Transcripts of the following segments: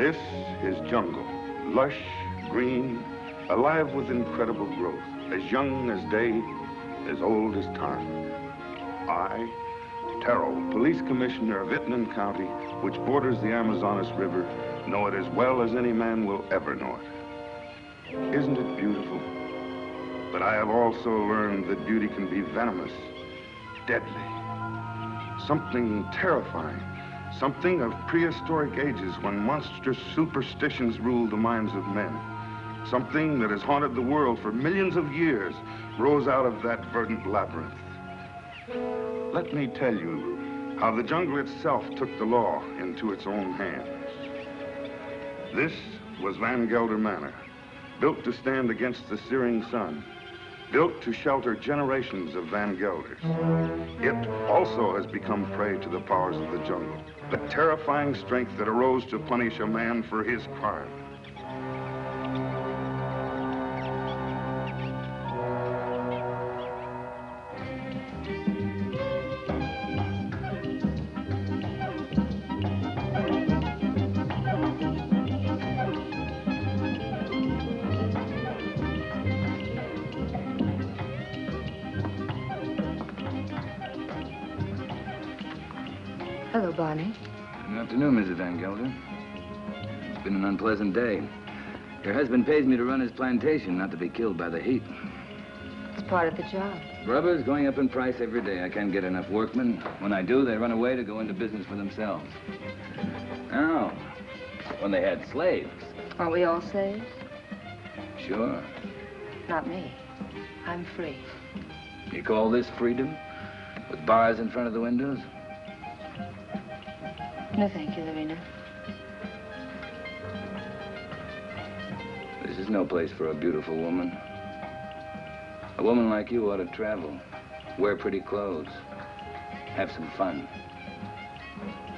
This is jungle, lush, green, alive with incredible growth, as young as day, as old as time. I, Terrell, police commissioner of Itnan County, which borders the Amazonas River, know it as well as any man will ever know it. Isn't it beautiful? But I have also learned that beauty can be venomous, deadly, something terrifying, something of prehistoric ages when monstrous superstitions ruled the minds of men. Something that has haunted the world for millions of years rose out of that verdant labyrinth. Let me tell you how the jungle itself took the law into its own hands. This was Van Gelder Manor, built to stand against the searing sun, built to shelter generations of Van Gelders. It also has become prey to the powers of the jungle, the terrifying strength that arose to punish a man for his crime. Hello, Barney. Good afternoon, Mrs. Van Gelder. It's been an unpleasant day. Your husband pays me to run his plantation, not to be killed by the heat. It's part of the job. Rubber's going up in price every day. I can't get enough workmen. When I do, they run away to go into business for themselves. Now, when they had slaves. Aren't we all slaves? Sure. Not me. I'm free. You call this freedom? With bars in front of the windows? No, thank you, Lorena. This is no place for a beautiful woman. A woman like you ought to travel, wear pretty clothes, have some fun.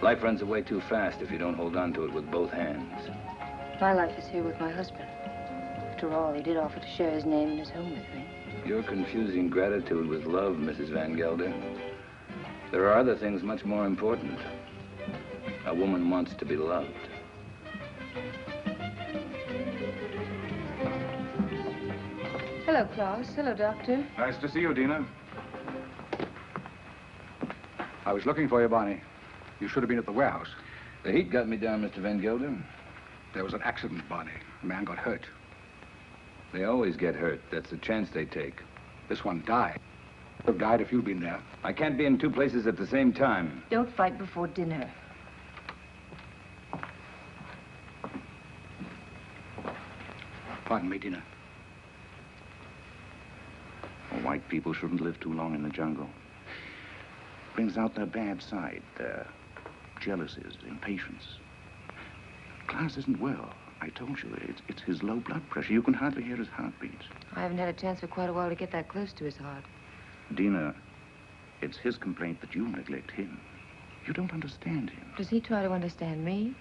Life runs away too fast if you don't hold on to it with both hands. My life is here with my husband. After all, he did offer to share his name and his home with me. You're confusing gratitude with love, Mrs. Van Gelder. There are other things much more important. A woman wants to be loved. Hello, Klaus. Hello, Doctor. Nice to see you, Dina. I was looking for you, Barney. You should have been at the warehouse. The heat got me down, Mr. Van Gelder. There was an accident, Barney. A man got hurt. They always get hurt. That's the chance they take. This one died. Would have died if you'd been there. I can't be in two places at the same time. Don't fight before dinner. Pardon me, Dina. Well, white people shouldn't live too long in the jungle. Brings out their bad side, their jealousies, impatience. Klaus isn't well. I told you, it's his low blood pressure. You can hardly hear his heartbeat. I haven't had a chance for quite a while to get that close to his heart. Dina, it's his complaint that you neglect him. You don't understand him. Does he try to understand me?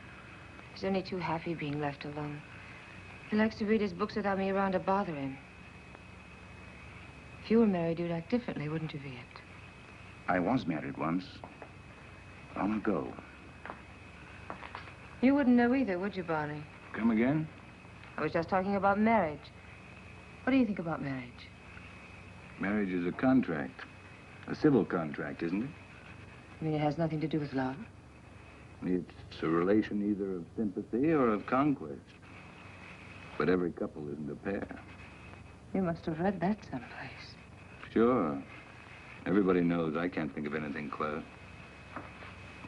He's only too happy being left alone. He likes to read his books without me around to bother him. If you were married, you'd act differently, wouldn't you, Viet? I was married once. Long ago. You wouldn't know either, would you, Barney? Come again? I was just talking about marriage. What do you think about marriage? Marriage is a contract. A civil contract, isn't it? You mean it has nothing to do with love? It's a relation either of sympathy or of conquest. But every couple isn't a pair. You must have read that someplace. Sure. Everybody knows I can't think of anything clever.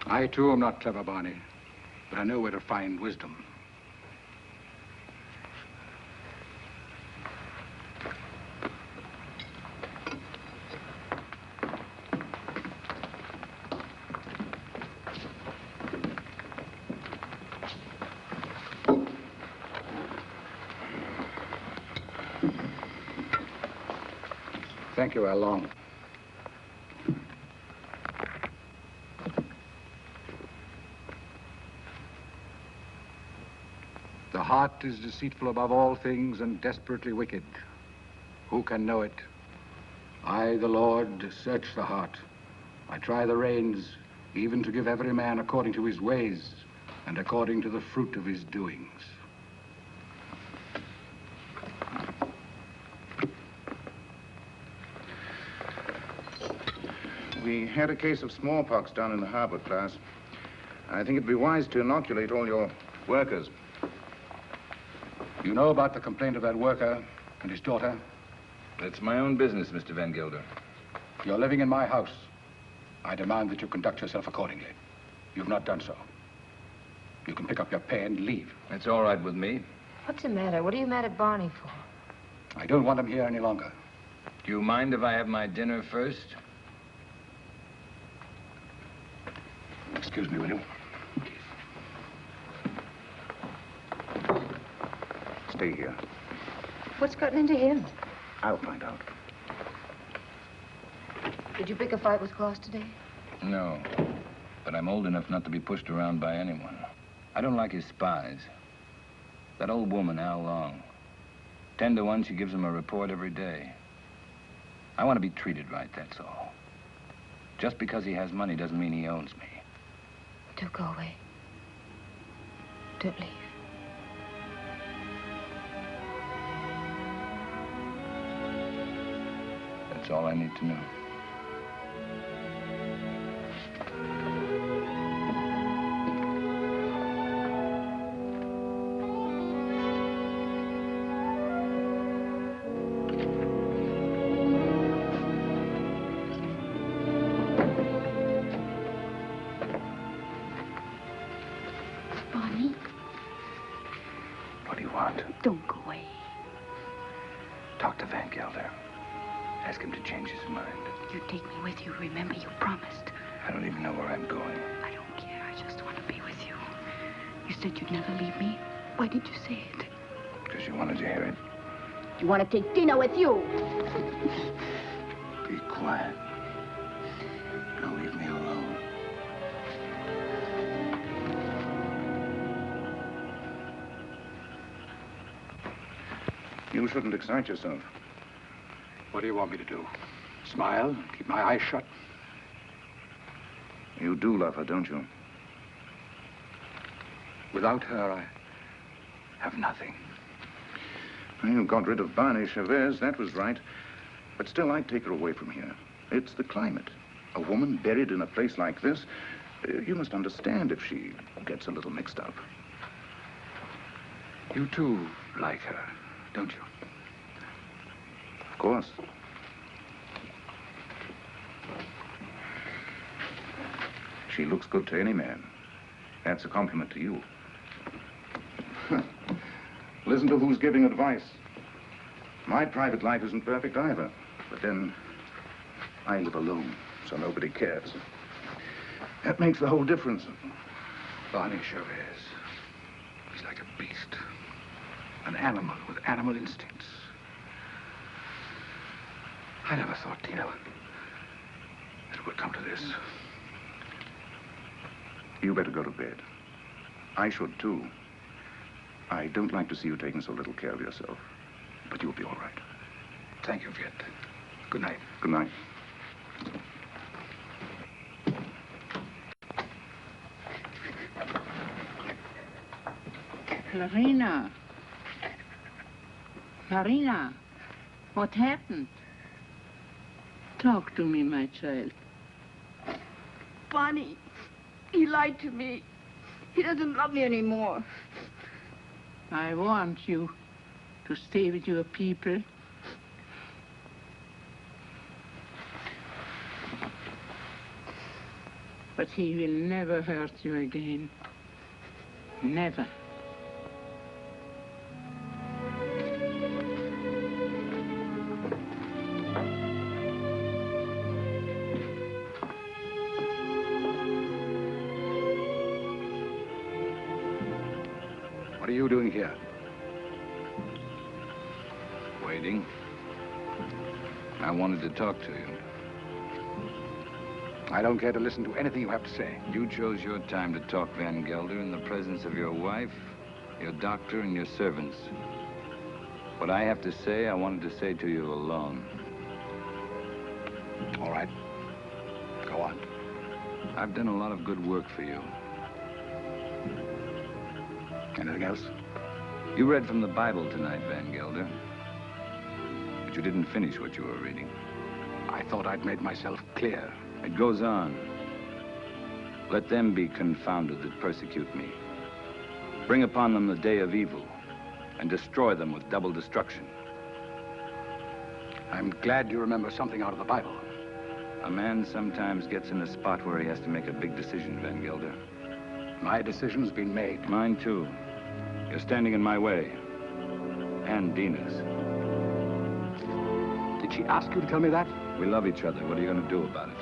I, too, am not clever, Barney. But I know where to find wisdom. Thank you, Lon. The heart is deceitful above all things and desperately wicked. Who can know it? I, the Lord, search the heart. I try the reins, even to give every man according to his ways. and according to the fruit of his doings. We had a case of smallpox down in the harbor, class. I think it'd be wise to inoculate all your workers. You know about the complaint of that worker and his daughter? It's my own business, Mr. Van Gelder. You're living in my house. I demand that you conduct yourself accordingly. You've not done so. You can pick up your pay and leave. It's all right with me. What's the matter? What are you mad at Barney for? I don't want him here any longer. Do you mind if I have my dinner first? Excuse me, will you? Stay here. What's gotten into him? I'll find out. Did you pick a fight with Claus today? No, but I'm old enough not to be pushed around by anyone. I don't like his spies. That old woman, Al Long. 10 to 1, she gives him a report every day. I want to be treated right, that's all. Just because he has money doesn't mean he owns me. Don't go away. Don't leave. That's all I need to know. Barney, What do you want? don't go away. Talk to Van Gelder. Ask him to change his mind. You take me with you. Remember, you promised. I don't even know where I'm going. I don't care. I just want to be with you. You said you'd never leave me. Why did you say it? Because you wanted to hear it. You want to take dinner with you. Be quiet. Now leave me alone. You shouldn't excite yourself. What do you want me to do? Smile? Keep my eyes shut? You do love her, don't you? Without her, I have nothing. Well, you got rid of Barney Chavez, that was right. But still, I'd take her away from here. It's the climate. A woman buried in a place like this, you must understand if she gets a little mixed up. You too like her, don't you? Of course. She looks good to any man. That's a compliment to you. Listen to who's giving advice. My private life isn't perfect either. But then, I live alone, so nobody cares. That makes the whole difference. Barney Chavez. He's like a beast. An animal with animal instincts. I never thought, Tina, that it would come to this. You better go to bed. I should, too. I don't like to see you taking so little care of yourself. But you'll be all right. Thank you, Viet. Good night. Good night. Marina. Marina, what happened? Talk to me, my child. Barney, he lied to me. He doesn't love me anymore. I want you to stay with your people. But he will never hurt you again. Never. What are you doing here? Waiting. I wanted to talk to you. I don't care to listen to anything you have to say. You chose your time to talk, Van Gelder, in the presence of your wife, your doctor, and your servants. What I have to say, I wanted to say to you alone. All right. Go on. I've done a lot of good work for you. Anything else? You read from the Bible tonight, Van Gelder. But you didn't finish what you were reading. I thought I'd made myself clear. It goes on. Let them be confounded that persecute me. Bring upon them the day of evil, and destroy them with double destruction. I'm glad you remember something out of the Bible. A man sometimes gets in a spot where he has to make a big decision, Van Gelder. My decision's been made. Mine, too. You're standing in my way. And Dina's. Did she ask you to tell me that? We love each other. What are you going to do about it?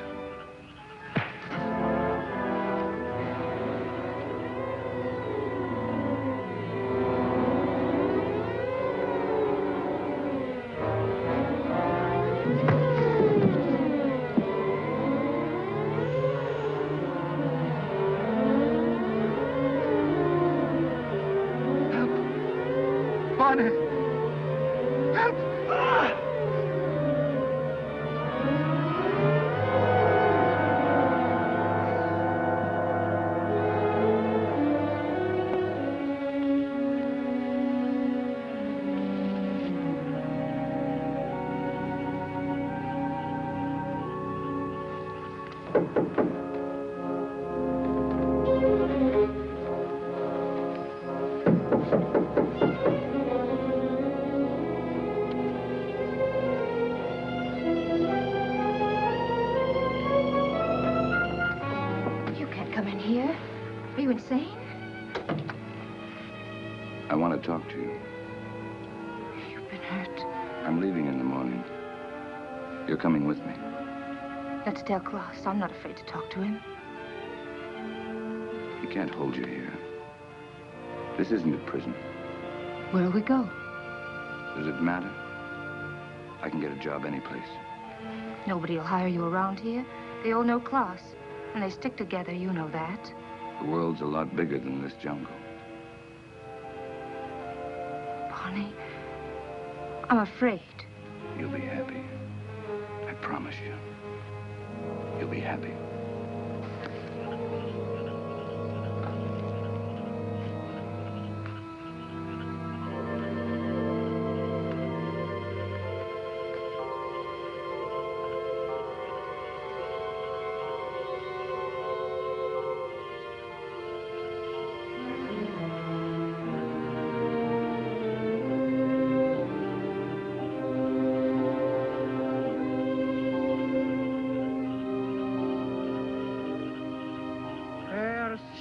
I want to talk to you. You've been hurt. I'm leaving in the morning. You're coming with me. Let's tell Klaus. I'm not afraid to talk to him. He can't hold you here. This isn't a prison. Where'll we go? Does it matter? I can get a job anyplace. Nobody will hire you around here. They all know Klaus. And they stick together, you know that. The world's a lot bigger than this jungle. Bonnie, I'm afraid. You'll be happy. I promise you. You'll be happy.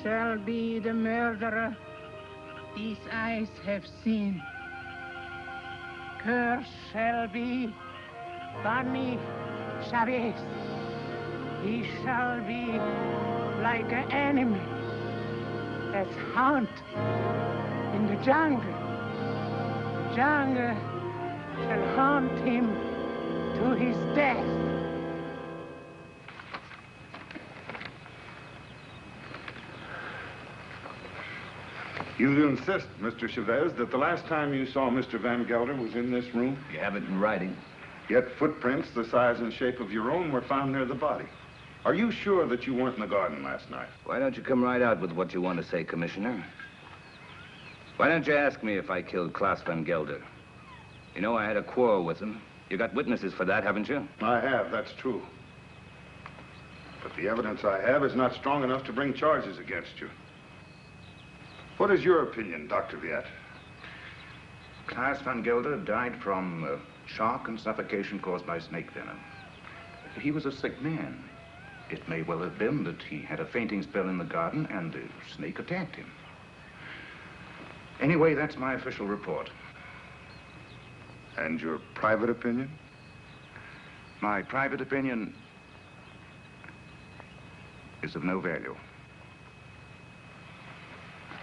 Shall be the murderer these eyes have seen. Curt shall be Bonnie Chavez. He shall be like an enemy that's haunt in the jungle. The jungle shall haunt him to his death. You insist, Mr. Chavez, that the last time you saw Mr. Van Gelder was in this room? You have it in writing. Yet footprints the size and shape of your own were found near the body. Are you sure that you weren't in the garden last night? Why don't you come right out with what you want to say, Commissioner? Why don't you ask me if I killed Klaus Van Gelder? You know I had a quarrel with him. You got witnesses for that, haven't you? I have, that's true. But the evidence I have is not strong enough to bring charges against you. What is your opinion, Dr. Viet? Klaus Van Gelder died from shock and suffocation caused by snake venom. He was a sick man. It may well have been that he had a fainting spell in the garden and the snake attacked him. Anyway, that's my official report. And your private opinion? My private opinion is of no value.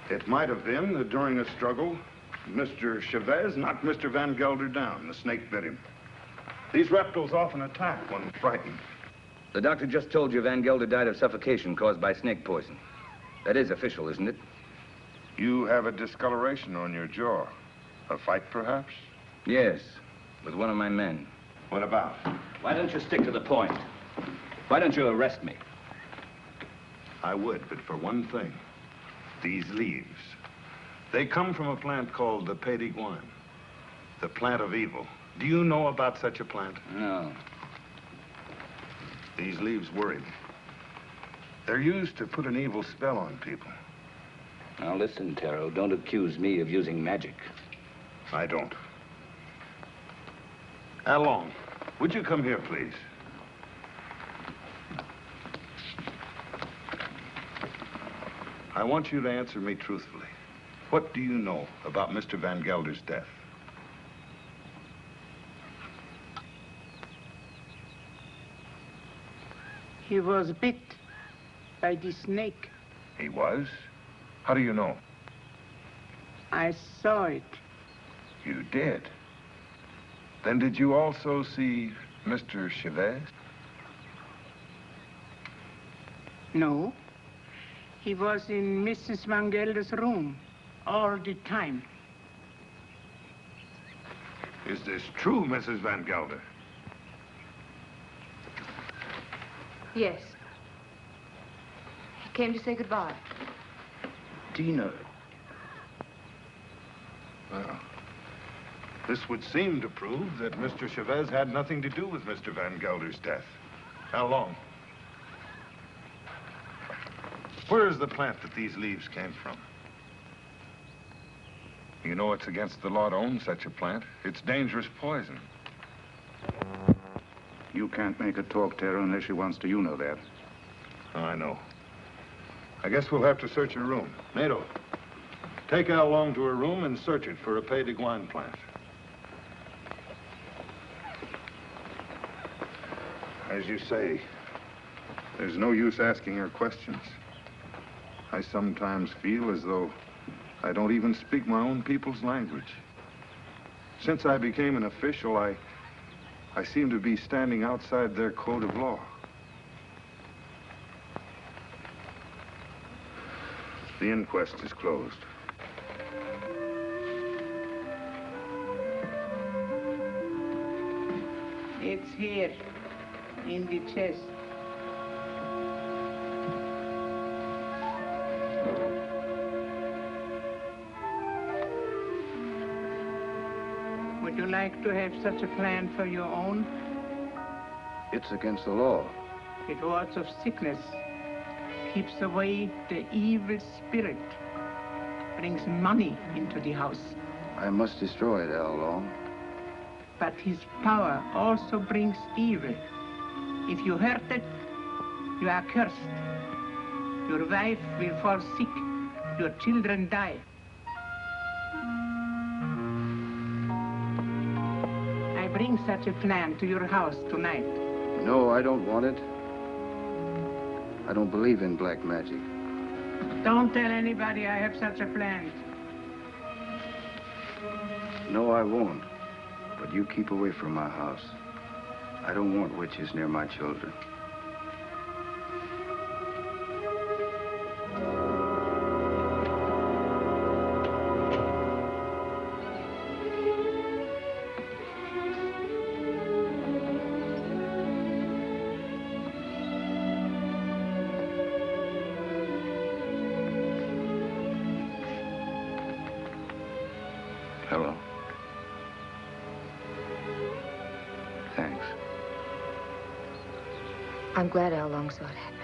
It might have been that during a struggle, Mr. Chavez knocked Mr. Van Gelder down. The snake bit him. These reptiles often attack when frightened. The doctor just told you Van Gelder died of suffocation caused by snake poison. That is official, isn't it? You have a discoloration on your jaw. A fight, perhaps? Yes, with one of my men. What about? Why don't you stick to the point? Why don't you arrest me? I would, but for one thing. These leaves. They come from a plant called the Payton, the plant of evil. Do you know about such a plant? No. These leaves worry me. They're used to put an evil spell on people. Now listen, Taro, don't accuse me of using magic. I don't. Along, would you come here, please? I want you to answer me truthfully. What do you know about Mr. Van Gelder's death? He was bit by the snake. He was? How do you know? I saw it. You did? Then did you also see Mr. Shiver? No. He was in Mrs. Van Gelder's room all the time. Is this true, Mrs. Van Gelder? Yes. He came to say goodbye. Tina. Well, this would seem to prove that Mr. Chavez had nothing to do with Mr. Van Gelder's death. How long? Where is the plant that these leaves came from? You know it's against the law to own such a plant. It's dangerous poison. You can't make her talk, Tara, unless she wants to. You know that. Oh, I know. I guess we'll have to search her room. Nato, take Al along to her room and search it for a Pay de Guine plant. As you say, there's no use asking her questions. I sometimes feel as though I don't even speak my own people's language. Since I became an official, I seem to be standing outside their code of law. The inquest is closed. It's here, in the chest. Would you like to have such a plan for your own? It's against the law. It wards of sickness, keeps away the evil spirit, brings money into the house. I must destroy it, Al Long. But his power also brings evil. If you hurt it, you are cursed. Your wife will fall sick. Your children die. I bring such a plan to your house tonight. No, I don't want it. I don't believe in black magic. Don't tell anybody I have such a plan. No, I won't. But you keep away from my house. I don't want witches near my children. Hello. Thanks. I'm glad Al Long saw it happen.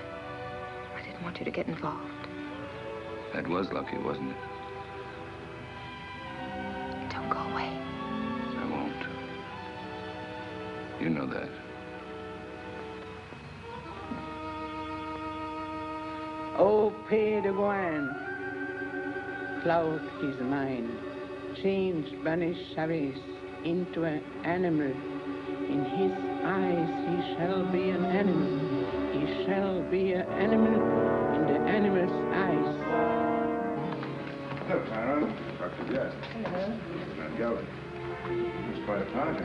I didn't want you to get involved. That was lucky, wasn't it? Don't go away. I won't. You know that. Oh, Pay de Guine, cloud his mind, change banish Chavez into an animal. In his eyes he shall be an animal. He shall be an animal in the animal's eyes. Hello, Tara. Dr. Jess. Hello. Van Gelder. It's quite a party.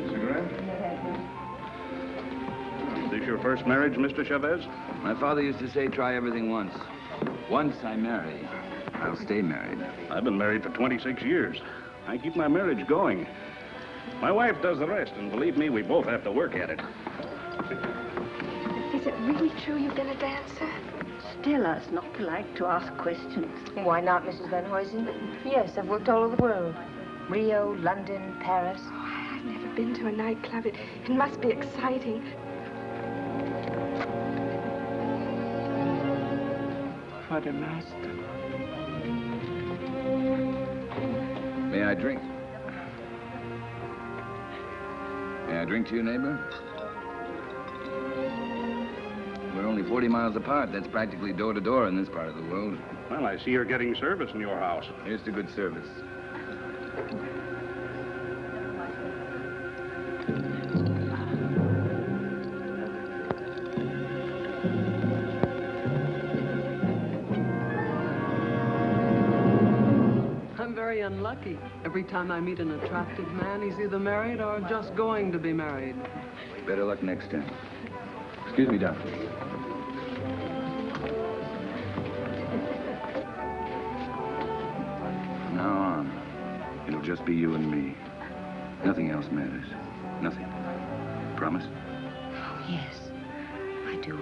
Cigarette? Is this your first marriage, Mr. Chavez? My father used to say, try everything once. Once I marry, I'll stay married. I've been married for 26 years. I keep my marriage going. My wife does the rest, and believe me, we both have to work at it. Is it really true you've been a dancer? Tell us not to like to ask questions. Why not, Mrs. Van Huysen? Yes, I've worked all over the world. Rio, London, Paris. Oh, I've never been to a nightclub. It must be exciting. For the master. May I drink? May I drink to you, neighbor? We're only 40 miles apart. That's practically door to door in this part of the world. Well, I see you're getting service in your house. Here's to good service. I'm very unlucky. Every time I meet an attractive man, he's either married or just going to be married. Better luck next time. Excuse me, doctor. From now on, it'll just be you and me. Nothing else matters. Nothing. Promise? Oh, yes, I do.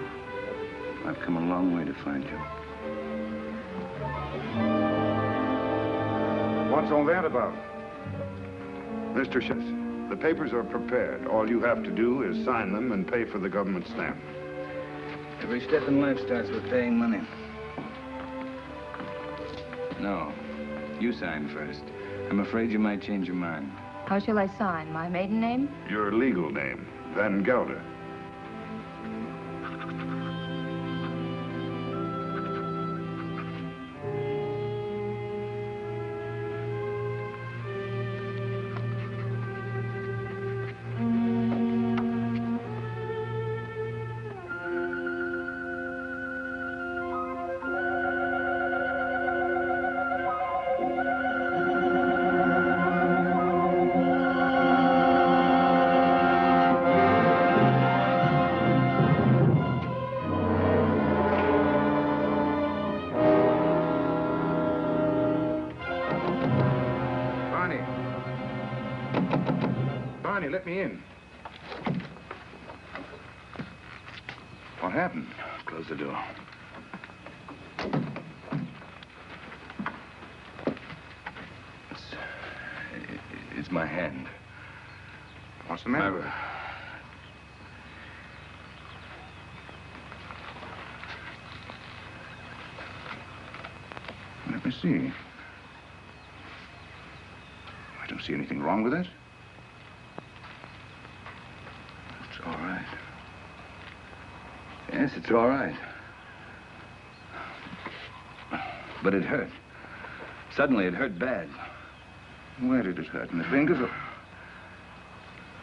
I've come a long way to find you. What's all that about? Mr. Schiff, the papers are prepared. All you have to do is sign them and pay for the government stamp. Every step in life starts with paying money. No, you sign first. I'm afraid you might change your mind. How shall I sign? My maiden name? Your legal name, Van Gelder. Let me in. What happened? Close the door. It's my hand. What's the matter? Let me see. I don't see anything wrong with it. All right. Yes, it's all right. But it hurt. Suddenly, it hurt bad. Where did it hurt? In the fingers or...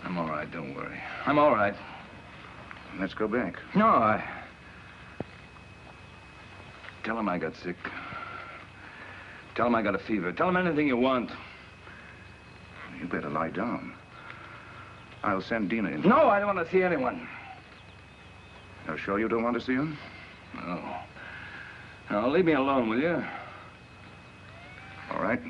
I'm all right, don't worry. I'm all right. Let's go back. No, Tell him I got sick. Tell him I got a fever. Tell him anything you want. You better lie down. I'll send Dina in. No, I don't want to see anyone. You're sure you don't want to see him? No. Now, leave me alone, will you? All right.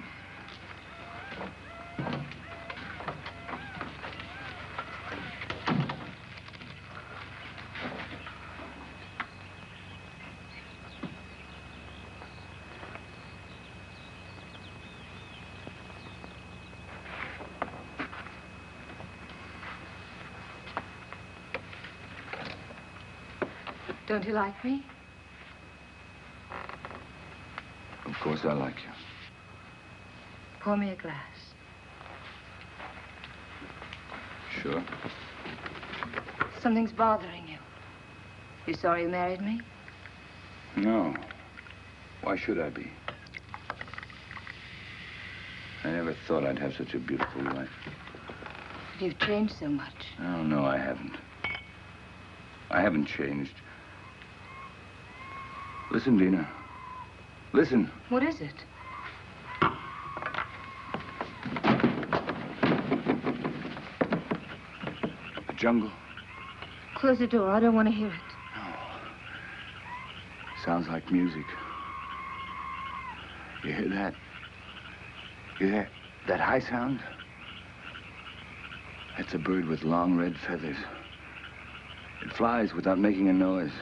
Don't you like me? Of course I like you. Pour me a glass. Sure. Something's bothering you. You sorry you married me? No. Why should I be? I never thought I'd have such a beautiful wife. You've changed so much. Oh, no, I haven't. I haven't changed. Listen, Dina. Listen. What is it? The jungle. Close the door. I don't want to hear it. No. Sounds like music. You hear that? You hear that high sound? That's a bird with long red feathers. It flies without making a noise.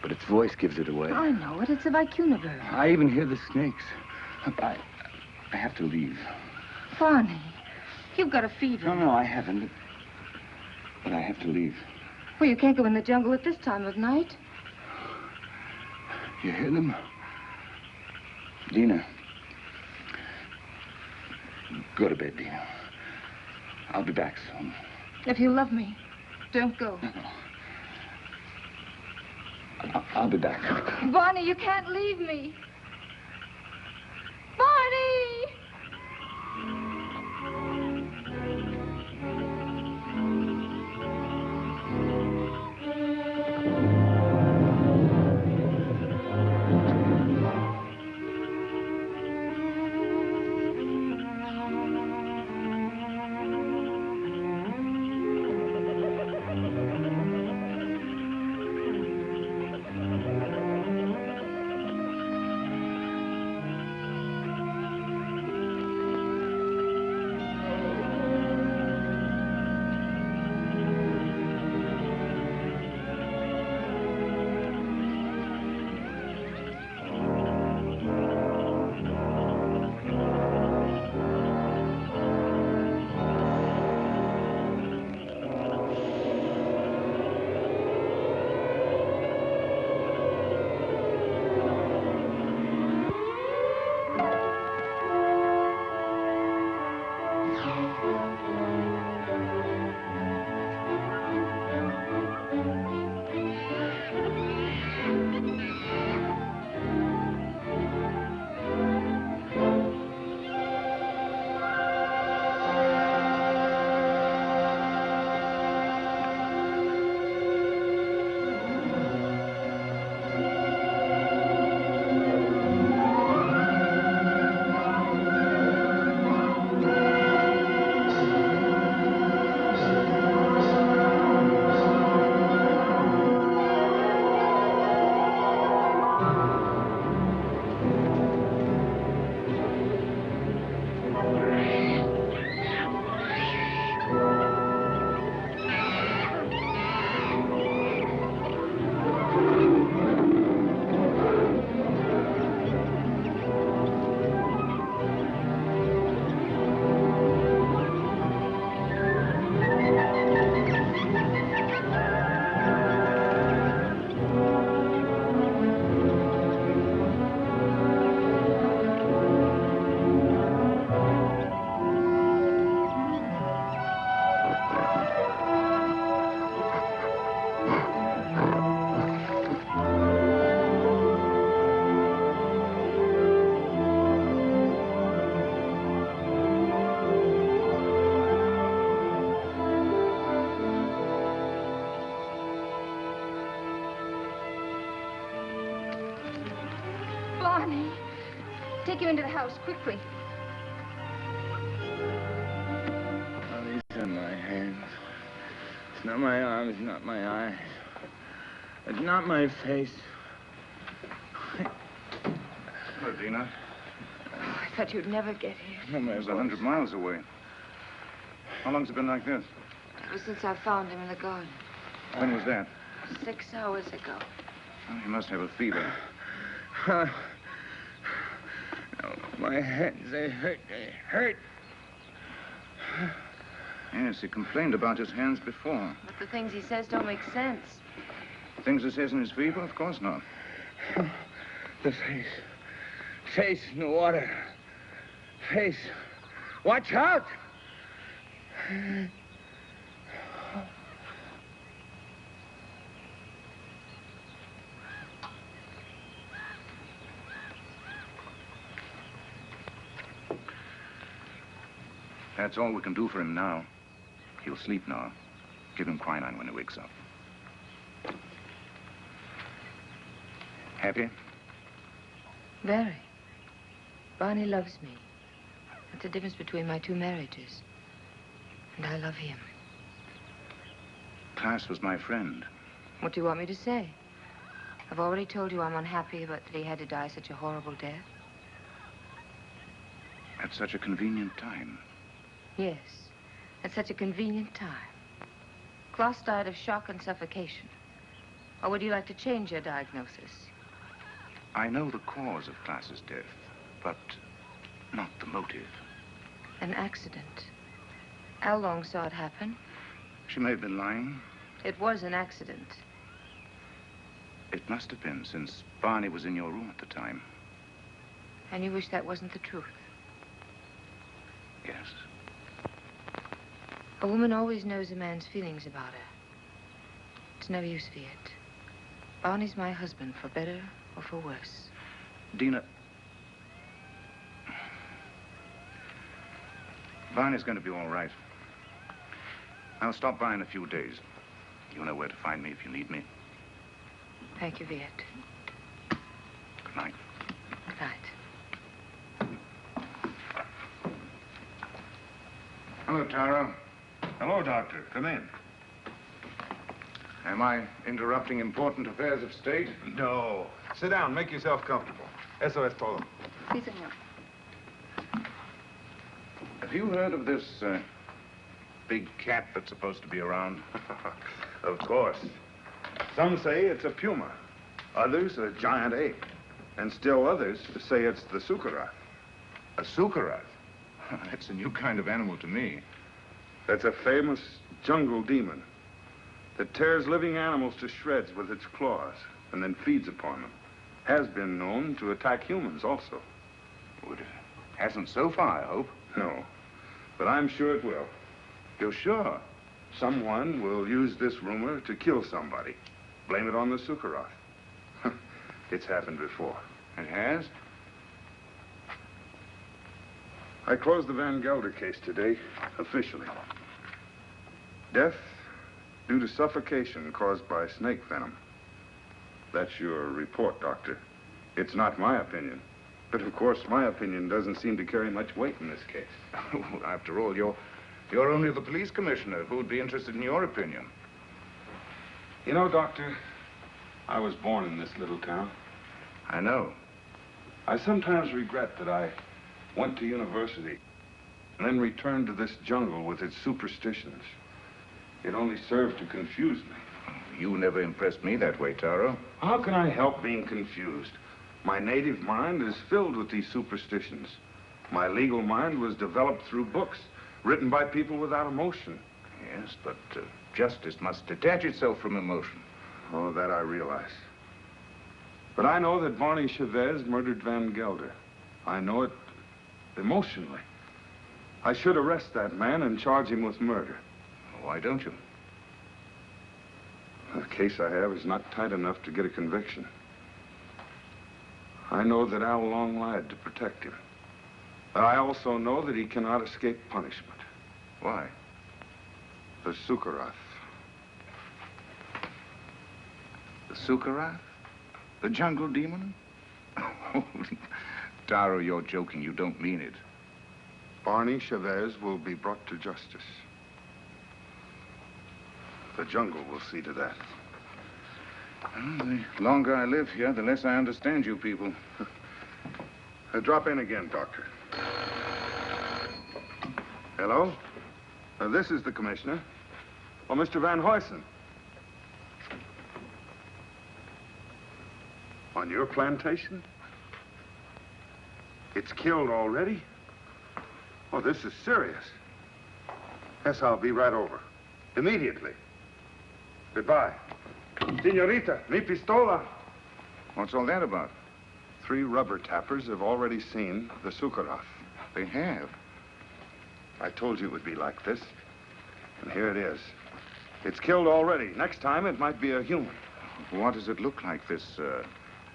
But its voice gives it away. I know it. It's a vicuna bird. I even hear the snakes. I have to leave. Barney, you've got a fever. No, I haven't. But I have to leave. Well, you can't go in the jungle at this time of night. You hear them? Dina. Go to bed, Dina. I'll be back soon. If you love me, don't go. I'll be back. Barney, you can't leave me. Barney! Barney, take you into the house, quickly. Oh, these are my hands. It's not my arms, not my eyes. It's not my face. Hello, Dina. Oh, I thought you'd never get here. No, my It was 100 miles away. How long's it been like this? Ever since I found him in the garden. When was that? 6 hours ago. Oh, you must have a fever. No, my hands, they hurt. They hurt. Yes, he complained about his hands before. But the things he says don't make sense. Things he says in his fever? Of course not. The face. Face in the water. Face. Watch out! That's all we can do for him now. He'll sleep now. Give him quinine when he wakes up. Happy? Very. Barney loves me. That's the difference between my 2 marriages. And I love him. Klaas was my friend. What do you want me to say? I've already told you I'm unhappy about that he had to die such a horrible death. At such a convenient time. Yes, at such a convenient time. Klaas died of shock and suffocation. Or would you like to change your diagnosis? I know the cause of Klaas's death, but not the motive. An accident. How long saw it happen? She may have been lying. It was an accident. It must have been, since Barney was in your room at the time. And you wish that wasn't the truth? Yes. A woman always knows a man's feelings about her. It's no use, Viet. Barney's my husband, for better or for worse. Dina, Barney's going to be all right. I'll stop by in a few days. You know where to find me if you need me. Thank you, Viet. Good night. Good night. Hello, Tara. Hello, Doctor. Come in. Am I interrupting important affairs of state? No. Sit down. Make yourself comfortable. Eso es todo. Sí, señor. Have you heard of this big cat that's supposed to be around? Of course. Some say it's a puma. Others a giant ape. And still others say it's the Sukarath. A Sukarath? That's a new kind of animal to me. That's a famous jungle demon that tears living animals to shreds with its claws and then feeds upon them. Has been known to attack humans also. Well, it hasn't so far, I hope. No, but I'm sure it will. You're sure? Someone will use this rumor to kill somebody. Blame it on the Sukarath. It's happened before. It has? I closed the Van Gelder case today, officially. Death due to suffocation caused by snake venom. That's your report, Doctor. It's not my opinion. But of course, my opinion doesn't seem to carry much weight in this case. Well, after all, you're only the police commissioner. Who would be interested in your opinion? You know, Doctor, I was born in this little town. I know. I sometimes regret that I went to university and then returned to this jungle with its superstitions. It only served to confuse me. You never impressed me that way, Taro. How can I help being confused? My native mind is filled with these superstitions. My legal mind was developed through books written by people without emotion. Yes, but justice must detach itself from emotion. Oh, that I realize. But I know that Barney Chavez murdered Van Gelder. I know it emotionally. I should arrest that man and charge him with murder. Why don't you? The case I have is not tight enough to get a conviction. I know that Al Long lied to protect him. But I also know that he cannot escape punishment. Why? The Sukarath. The Sukarath? The jungle demon? Taro, you're joking. You don't mean it. Barney Chavez will be brought to justice. The jungle will see to that. Well, the longer I live here, the less I understand you people. Drop in again, Doctor. Hello? This is the commissioner. Oh, Mr. Van Huysen. On your plantation? It's killed already? Oh, this is serious. Yes, I'll be right over. Immediately. Goodbye. Senorita, mi pistola. What's all that about? 3 rubber tappers have already seen the Sukarath. They have? I told you it would be like this. And here it is. It's killed already. Next time, it might be a human. What does it look like, this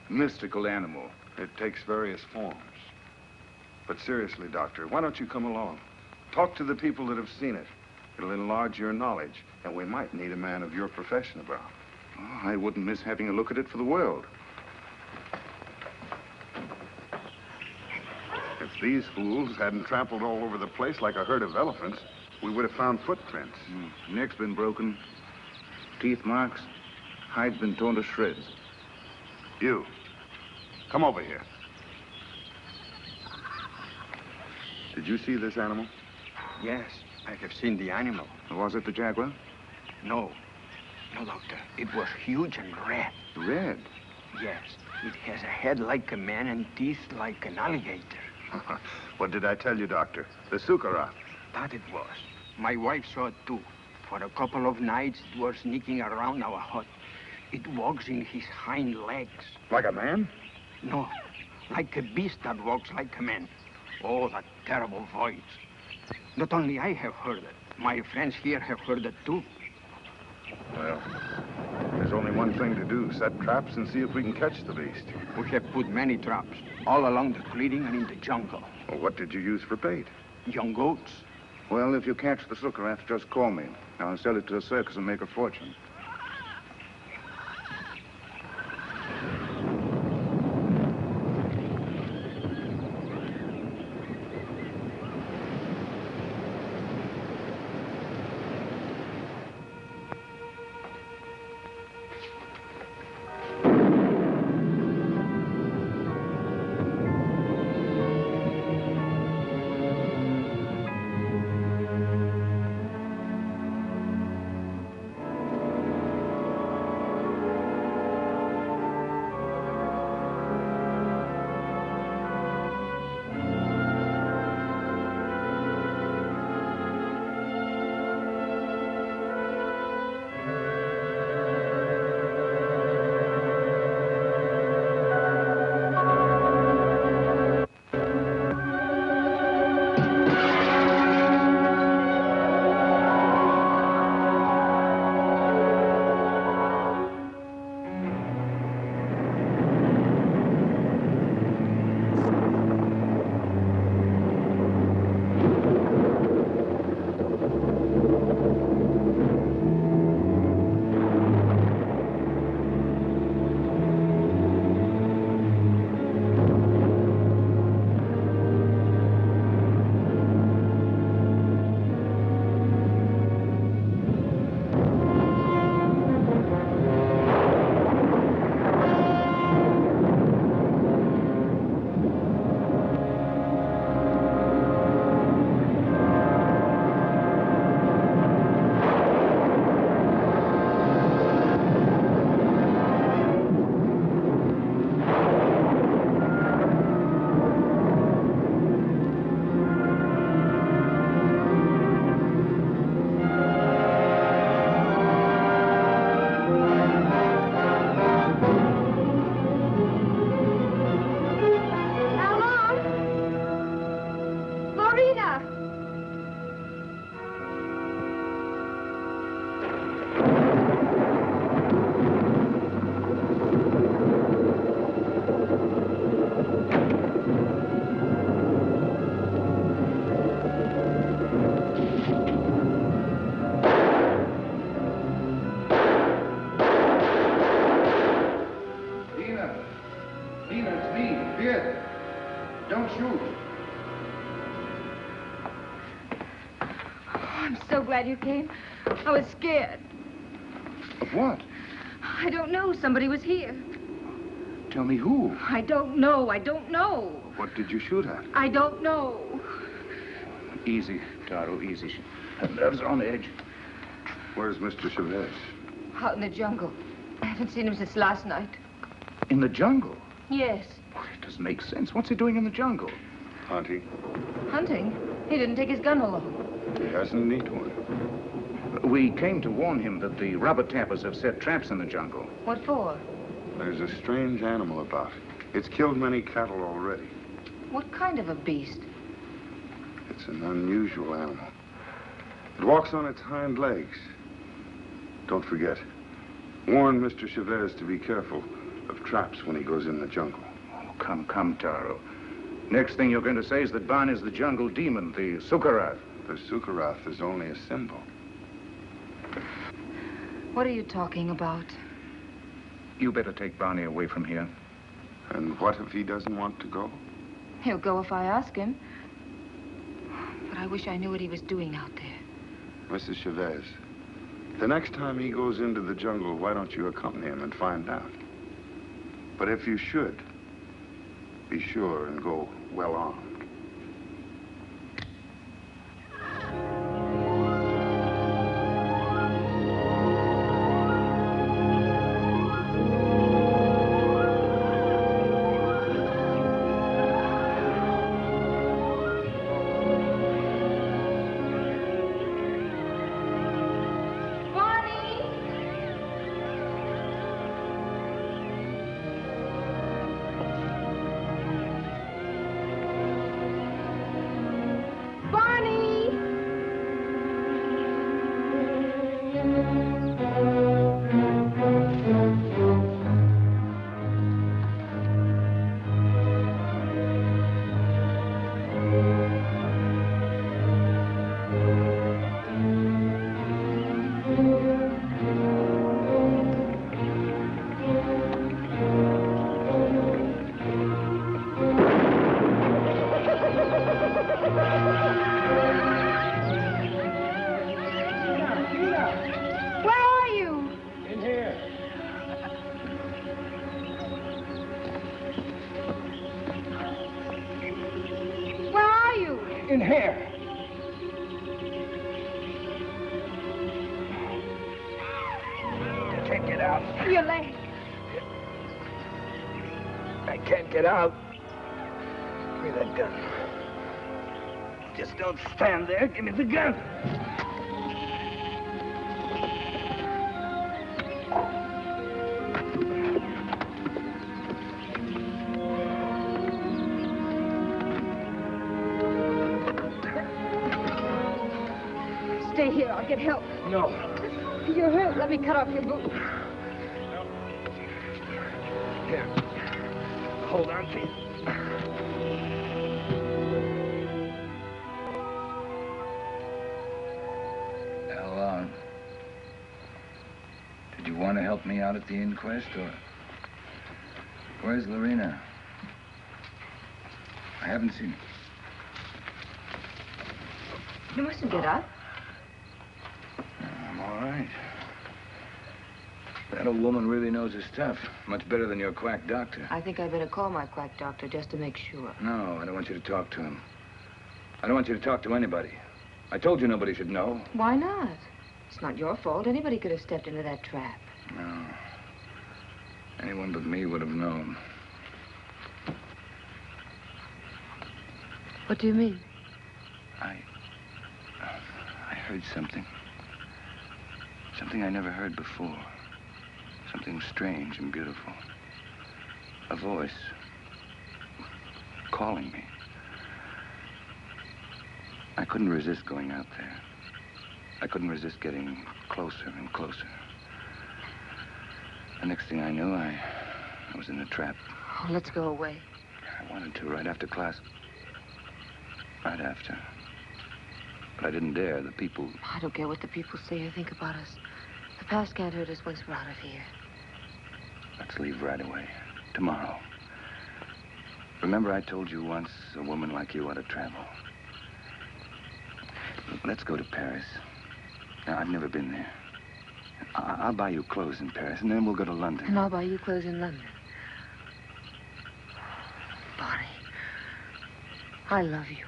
mystical animal? It takes various forms. But seriously, Doctor, why don't you come along? Talk to the people that have seen it. It'll enlarge your knowledge, and we might need a man of your profession about. Oh, I wouldn't miss having a look at it for the world. If these fools hadn't trampled all over the place like a herd of elephants, we would have found footprints. Neck's been broken, teeth marks, hide's been torn to shreds. You, come over here. Did you see this animal? Yes, I have seen the animal. Was it the jaguar? No, No, Doctor. It was huge and red. Red? Yes. It has a head like a man and teeth like an alligator. What did I tell you, Doctor? The Sukaroth. That it was. My wife saw it too. For a couple of nights, it was sneaking around our hut. It walks in his hind legs. Like a man? No, like a beast that walks like a man. Oh, that terrible voice. Not only I have heard it, my friends here have heard it too. Well, there's only one thing to do. Set traps and see if we can catch the beast. We have put many traps, all along the clearing and in the jungle. Well, what did you use for bait? Young goats. Well, if you catch the Sukaroth, just call me. I'll sell it to a circus and make a fortune. Don't shoot. Oh, I'm so glad you came. I was scared. Of what? I don't know. Somebody was here. Tell me who? I don't know. I don't know. What did you shoot at? I don't know. Easy, Taro, easy. Her nerves are on edge. Where's Mr. Chavez? Out in the jungle. I haven't seen him since last night. In the jungle? Yes. Well, it doesn't make sense. What's he doing in the jungle? Hunting. Hunting? He didn't take his gun along. He hasn't need one. We came to warn him that the rubber tappers have set traps in the jungle. What for? There's a strange animal about. It's killed many cattle already. What kind of a beast? It's an unusual animal. It walks on its hind legs. Don't forget. Warn Mr. Chavez to be careful of traps when he goes in the jungle. Oh, come, Taro. Next thing you're going to say is that Barney's the jungle demon, the Sukaroth. The Sukaroth is only a symbol. What are you talking about? You better take Barney away from here. And what if he doesn't want to go? He'll go if I ask him. But I wish I knew what he was doing out there. Mrs. Chavez, the next time he goes into the jungle, why don't you accompany him and find out? But if you should, be sure and go well armed. can't get out. Your leg. I can't get out. Give me that gun. Just don't stand there. Give me the gun. Stay here. I'll get help. No. You're hurt. Let me cut off your boot. Here. Hold on to you. Now, did you want to help me out at the inquest, or... Where's Lorena? I haven't seen her. You mustn't get up. I'm all right. That old woman really knows her stuff. Much better than your quack doctor. I think I better call my quack doctor just to make sure. No, I don't want you to talk to him. I don't want you to talk to anybody. I told you nobody should know. Why not? It's not your fault. Anybody could have stepped into that trap. No. Anyone but me would have known. What do you mean? I heard something. Something I never heard before. Something strange and beautiful. A voice calling me. I couldn't resist going out there. I couldn't resist getting closer and closer. The next thing I knew, I was in a trap. Oh, let's go away. I wanted to right after class. Right after. But I didn't dare. The people... I don't care what the people say or think about us. The past can't hurt us once we're out of here. Let's leave right away. Tomorrow. Remember I told you once a woman like you ought to travel. Let's go to Paris. Now, I've never been there. I'll buy you clothes in Paris, and then we'll go to London. And I'll buy you clothes in London. Bonnie, I love you.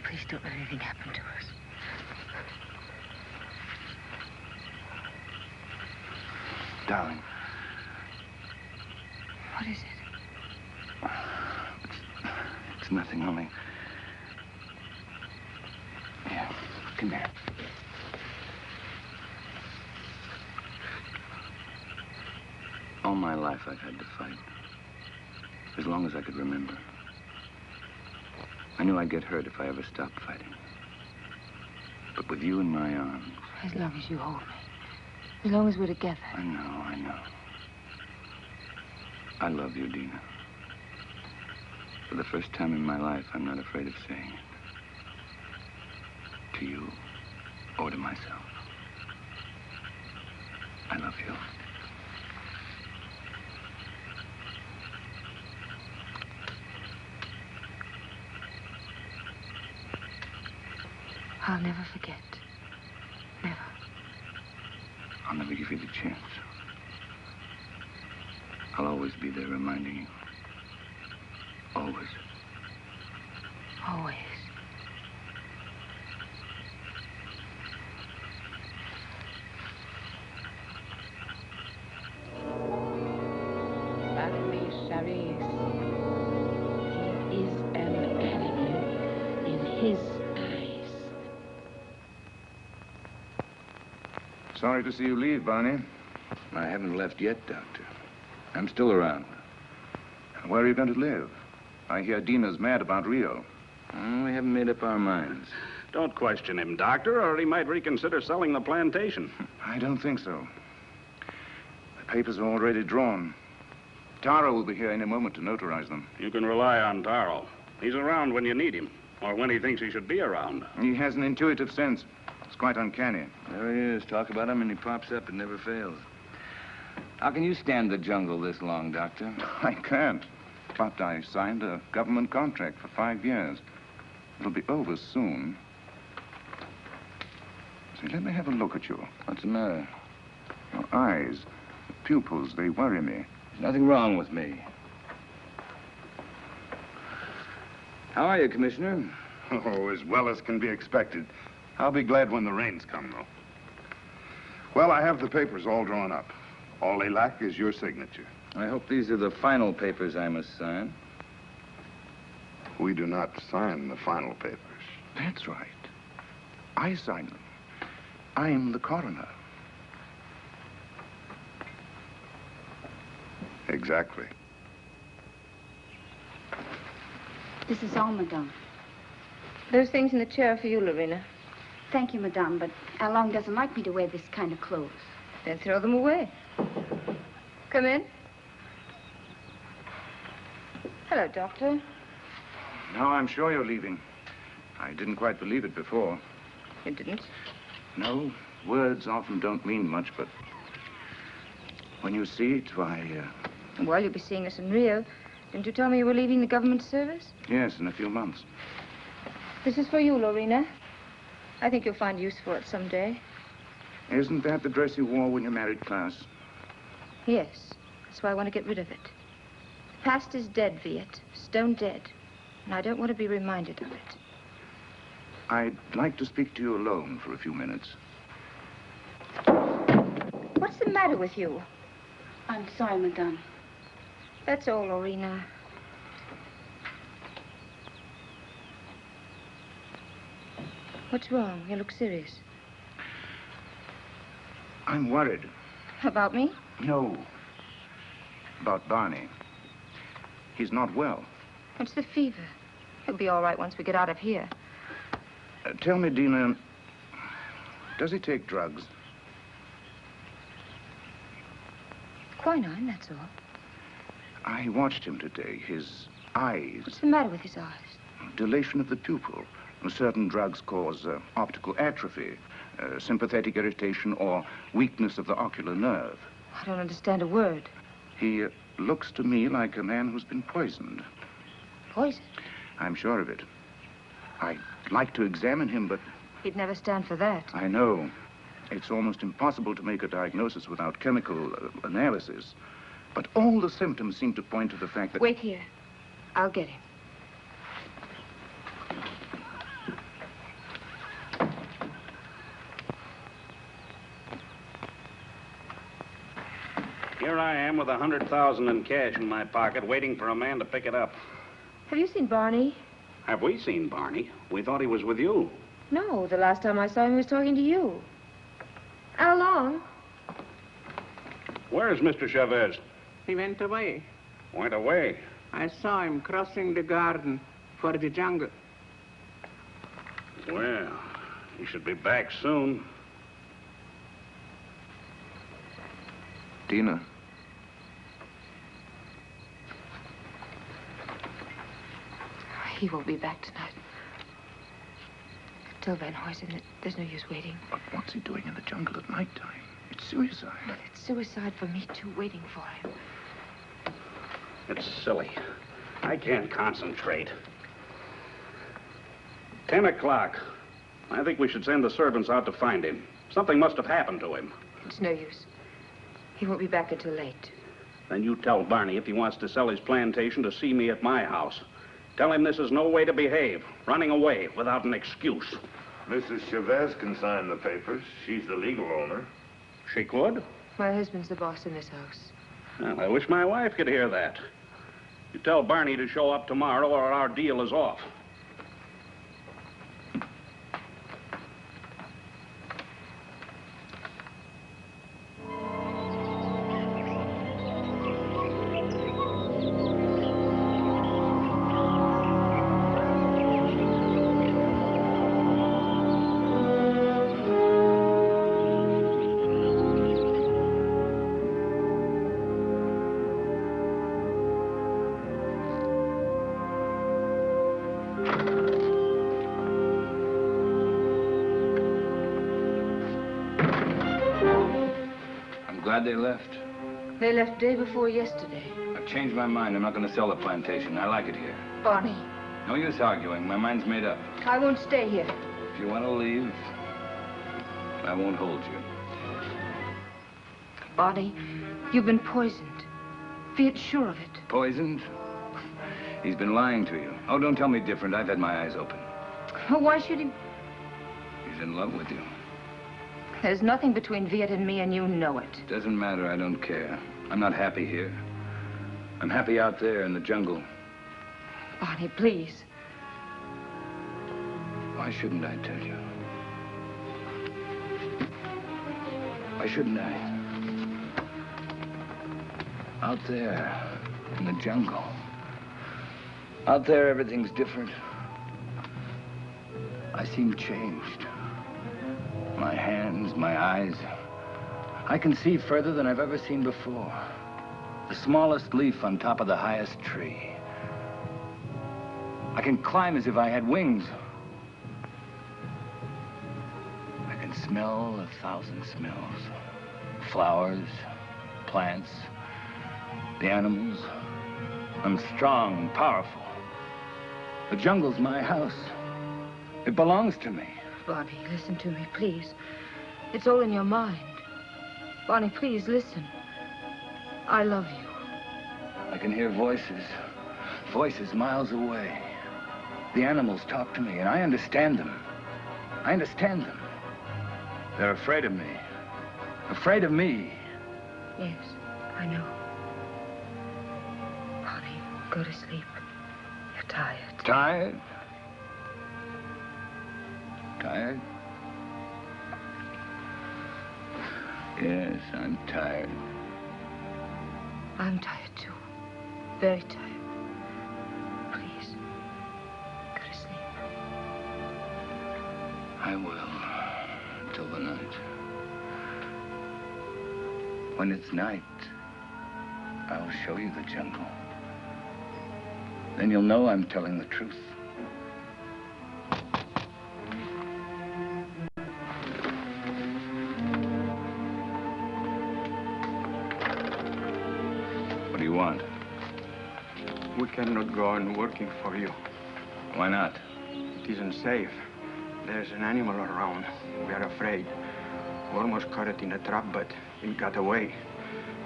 Please don't let anything happen to us. Darling. What is it? It's nothing, only... Here, come here. All my life I've had to fight. As long as I could remember. I knew I'd get hurt if I ever stopped fighting. But with you in my arms... As long as you hold me. As long as we're together. I know. I love you, Dina. For the first time in my life, I'm not afraid of saying it. To you, or to myself. I love you. I'll never forget. Never. I'll never give you the chance. I'll always be there reminding you. Always. Always. He is an enemy in his eyes. Sorry to see you leave, Barney. I haven't left yet, Doctor. I'm still around. Where are you going to live? I hear Dina's mad about Rio. We haven't made up our minds. Don't question him, Doctor, or he might reconsider selling the plantation. I don't think so. The papers are already drawn. Taro will be here any moment to notarize them. You can rely on Taro. He's around when you need him, or when he thinks he should be around. He has an intuitive sense. It's quite uncanny. There he is. Talk about him and he pops up and never fails. How can you stand the jungle this long, Doctor? I can't. But I signed a government contract for 5 years. It'll be over soon. See, let me have a look at you. What's the matter? Your eyes, the pupils, they worry me. There's nothing wrong with me. How are you, Commissioner? Oh, as well as can be expected. I'll be glad when the rains come, though. Well, I have the papers all drawn up. All they lack is your signature. I hope these are the final papers I must sign. We do not sign the final papers. That's right. I sign them. I'm the coroner. Exactly. This is all, madame. Those things in the chair are for you, Lorena. Thank you, madame, but Along doesn't like me to wear this kind of clothes. Then throw them away. Come in. Hello, Doctor. Now I'm sure you're leaving. I didn't quite believe it before. You didn't? No, words often don't mean much, but when you see it, why, Well, you'll be seeing us in Rio. Didn't you tell me you were leaving the government service? Yes, in a few months. This is for you, Lorena. I think you'll find use for it someday. Isn't that the dress you wore when you married Klaus? Yes. That's why I want to get rid of it. The past is dead, Viet. Stone dead. And I don't want to be reminded of it. I'd like to speak to you alone for a few minutes. What's the matter with you? I'm sorry, madame. That's all, Lorena. What's wrong? You look serious. I'm worried. About me? No. About Barney. He's not well. It's the fever. He'll be all right once we get out of here. Tell me, Dina, does he take drugs? Quinine, that's all. I watched him today. His eyes. What's the matter with his eyes? Dilation of the pupil. Certain drugs cause optical atrophy, sympathetic irritation, or weakness of the ocular nerve. I don't understand a word. He looks to me like a man who's been poisoned. Poison? I'm sure of it. I'd like to examine him, but... He'd never stand for that. I know. It's almost impossible to make a diagnosis without chemical analysis. But all the symptoms seem to point to the fact that... Wait here. I'll get him. Here I am with $100,000 in cash in my pocket, waiting for a man to pick it up. Have you seen Barney? Have we seen Barney? We thought he was with you. No, the last time I saw him, he was talking to you. How long? Where's Mr. Chavez? He went away. Went away? I saw him crossing the garden for the jungle. Well, he should be back soon. Dina. He won't be back tonight. Tell Van Huysen that there's no use waiting. But what's he doing in the jungle at nighttime? It's suicide. It's suicide for me, too, waiting for him. It's silly. I can't concentrate. 10 o'clock. I think we should send the servants out to find him. Something must have happened to him. It's no use. He won't be back until late. Then you tell Barney if he wants to sell his plantation to see me at my house. Tell him this is no way to behave, running away without an excuse. Mrs. Chavez can sign the papers. She's the legal owner. She could? My husband's the boss in this house. Well, I wish my wife could hear that. You tell Barney to show up tomorrow or our deal is off. Glad they left. They left day before yesterday. I've changed my mind. I'm not going to sell the plantation. I like it here. Barney. No use arguing. My mind's made up. I won't stay here. If you want to leave, I won't hold you. Barney, you've been poisoned. Be sure of it. Poisoned? He's been lying to you. Oh, don't tell me different. I've had my eyes open. Oh, why should he? He's in love with you. There's nothing between Viet and me, and you know it. Doesn't matter. I don't care. I'm not happy here. I'm happy out there in the jungle. Bonnie, please. Why shouldn't I tell you? Why shouldn't I? Out there in the jungle. Out there, everything's different. I seem changed. My hands, my eyes. I can see further than I've ever seen before. The smallest leaf on top of the highest tree. I can climb as if I had wings. I can smell 1,000 smells. Flowers, plants, the animals. I'm strong and powerful. The jungle's my house. It belongs to me. Bonnie, listen to me, please. It's all in your mind. Bonnie, please, listen. I love you. I can hear voices. Voices miles away. The animals talk to me, and I understand them. I understand them. They're afraid of me. Afraid of me. Yes, I know. Bonnie, go to sleep. You're tired. Tired? Tired? Yes, I'm tired. I'm tired, too. Very tired. Please, go to sleep. I will, till the night. When it's night, I'll show you the jungle. Then you'll know I'm telling the truth. What do you want? We cannot go on working for you. Why not? It isn't safe. There's an animal around. We are afraid. We almost caught it in a trap, but it got away.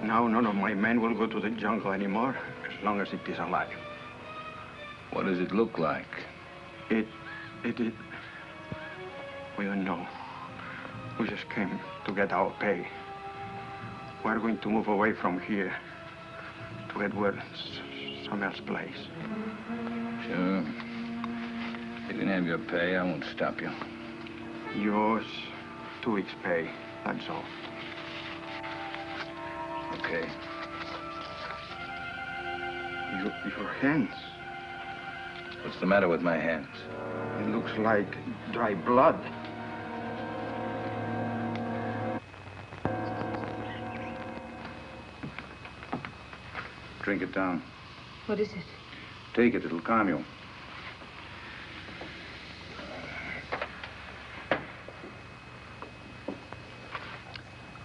Now none of my men will go to the jungle anymore, as long as it is alive. What does it look like? It... We don't know. We just came to get our pay. We're going to move away from here to Edward, some else place. Sure. You can have your pay. I won't stop you. Yours, 2 weeks' pay. That's all. Okay. Your hands. What's the matter with my hands? It looks like dry blood. Drink it down. What is it? Take it, it'll calm you.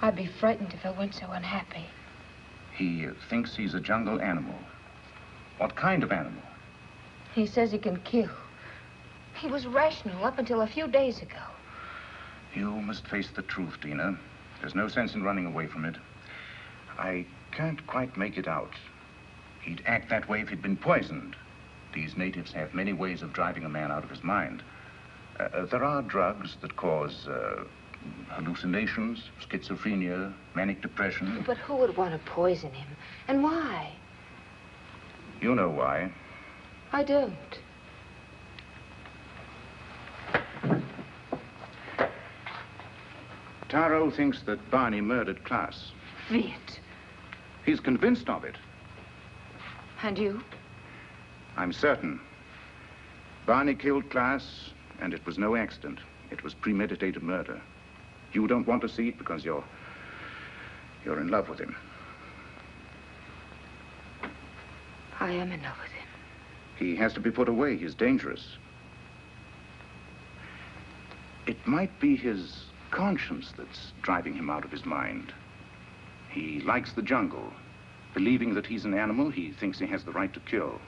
I'd be frightened if I weren't so unhappy. He thinks he's a jungle animal. What kind of animal? He says he can kill. He was rational up until a few days ago. You must face the truth, Dina. There's no sense in running away from it. I can't quite make it out. He'd act that way if he'd been poisoned. These natives have many ways of driving a man out of his mind. There are drugs that cause hallucinations, schizophrenia, manic depression. But who would want to poison him? And why? You know why. I don't. Taro thinks that Barney murdered Klaas. Viet. He's convinced of it. And you? I'm certain. Barney killed Klaas, and it was no accident. It was premeditated murder. You don't want to see it because you're in love with him. I am in love with him. He has to be put away. He's dangerous. It might be his conscience that's driving him out of his mind. He likes the jungle. Believing that he's an animal, he thinks he has the right to kill.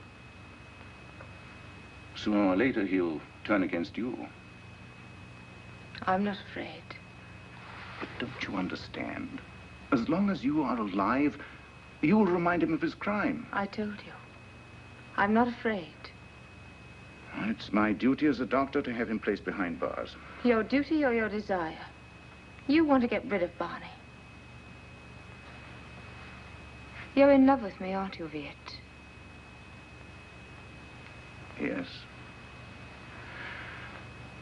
Sooner or later, he'll turn against you. I'm not afraid. But don't you understand? As long as you are alive, you'll remind him of his crime. I told you. I'm not afraid. It's my duty as a doctor to have him placed behind bars. Your duty or your desire? You want to get rid of Barney. You're in love with me, aren't you, Viet? Yes.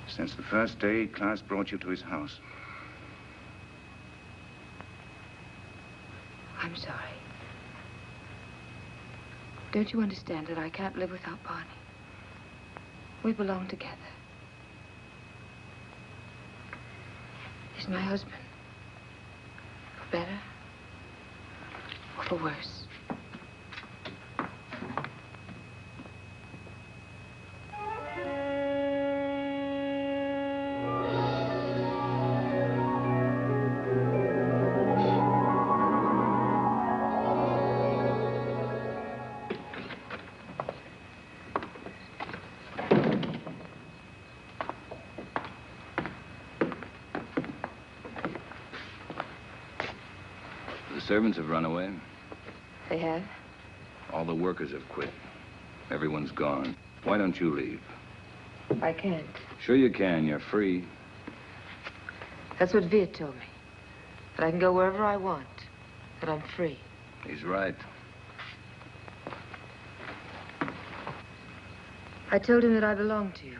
Since the first day Klaus brought you to his house. I'm sorry. Don't you understand that I can't live without Barney? We belong together. He's my husband. For better or for worse. The servants have run away. They have? All the workers have quit. Everyone's gone. Why don't you leave? I can't. Sure you can. You're free. That's what Viet told me. That I can go wherever I want. That I'm free. He's right. I told him that I belong to you.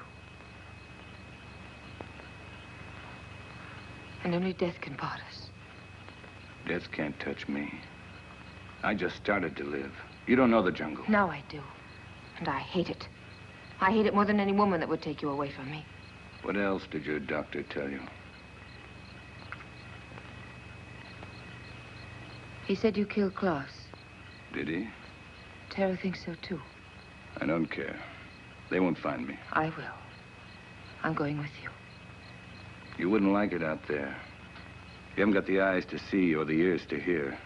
And only death can part us. Death can't touch me. I just started to live. You don't know the jungle. Now I do. And I hate it. I hate it more than any woman that would take you away from me. What else did your doctor tell you? He said you killed Klaus. Did he? Tara thinks so, too. I don't care. They won't find me. I will. I'm going with you. You wouldn't like it out there. You haven't got the eyes to see or the ears to hear.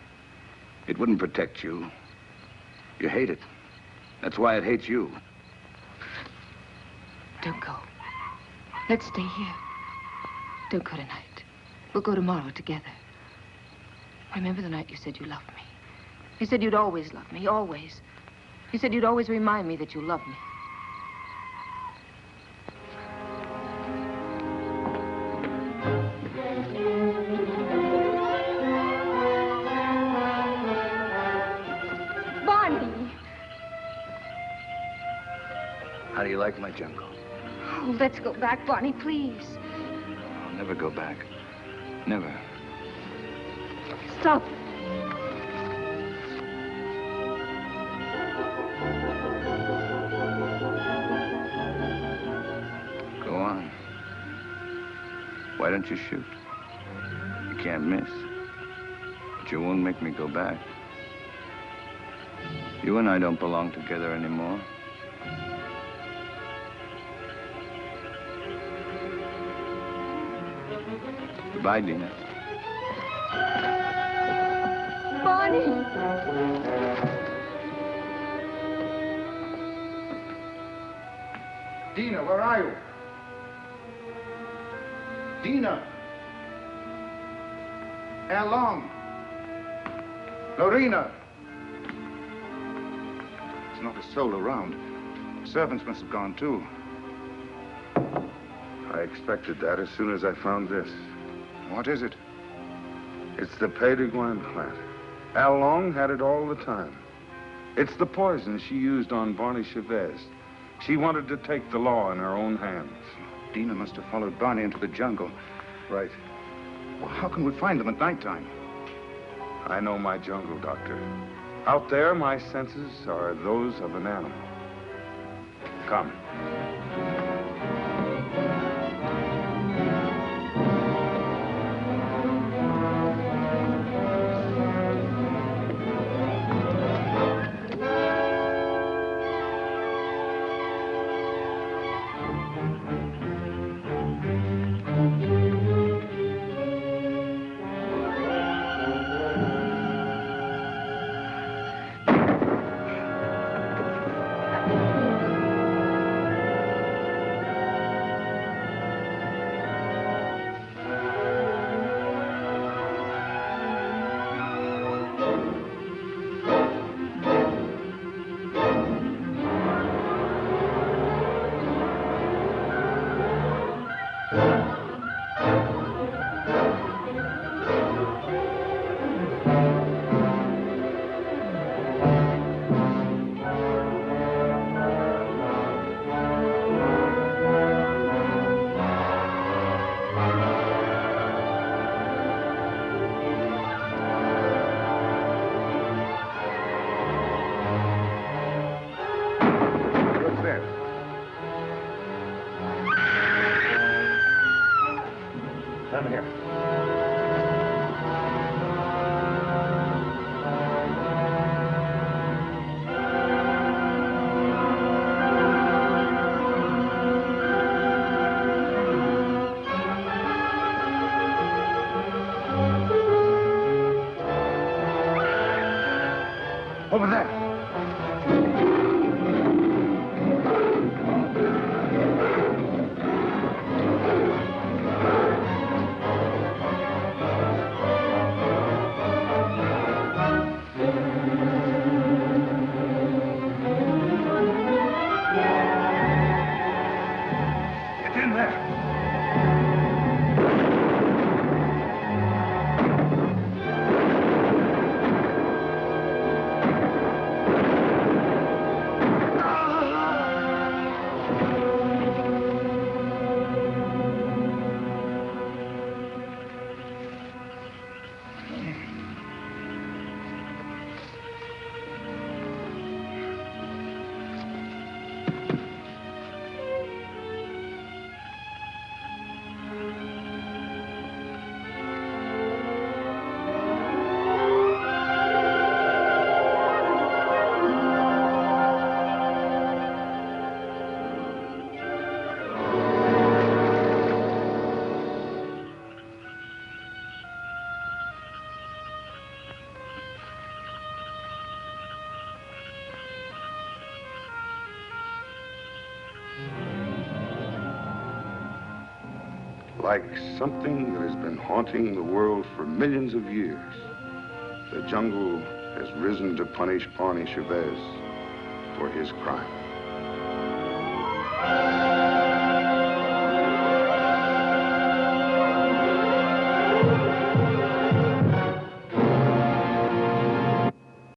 It wouldn't protect you. You hate it. That's why it hates you. Don't go. Let's stay here. Don't go tonight. We'll go tomorrow together. Remember the night you said you loved me? You said you'd always love me, always. You said you'd always remind me that you loved me. How do you like my jungle? Oh, let's go back, Barney, please. I'll never go back. Never. Stop. Go on. Why don't you shoot? You can't miss. But you won't make me go back. You and I don't belong together anymore. Goodbye, Dina. Barney! Dina, where are you? Dina! Long! Lorena! There's not a soul around. Servants must have gone, too. I expected that as soon as I found this. What is it? It's the Payton plant. Al Long had it all the time. It's the poison she used on Barney Chavez. She wanted to take the law in her own hands. Dina must have followed Barney into the jungle. Right. Well, how can we find them at nighttime? I know my jungle, Doctor. Out there, my senses are those of an animal. Come. over here. Over there. Get in there. Like something that has been haunting the world for millions of years, the jungle has risen to punish Barney Chavez for his crime.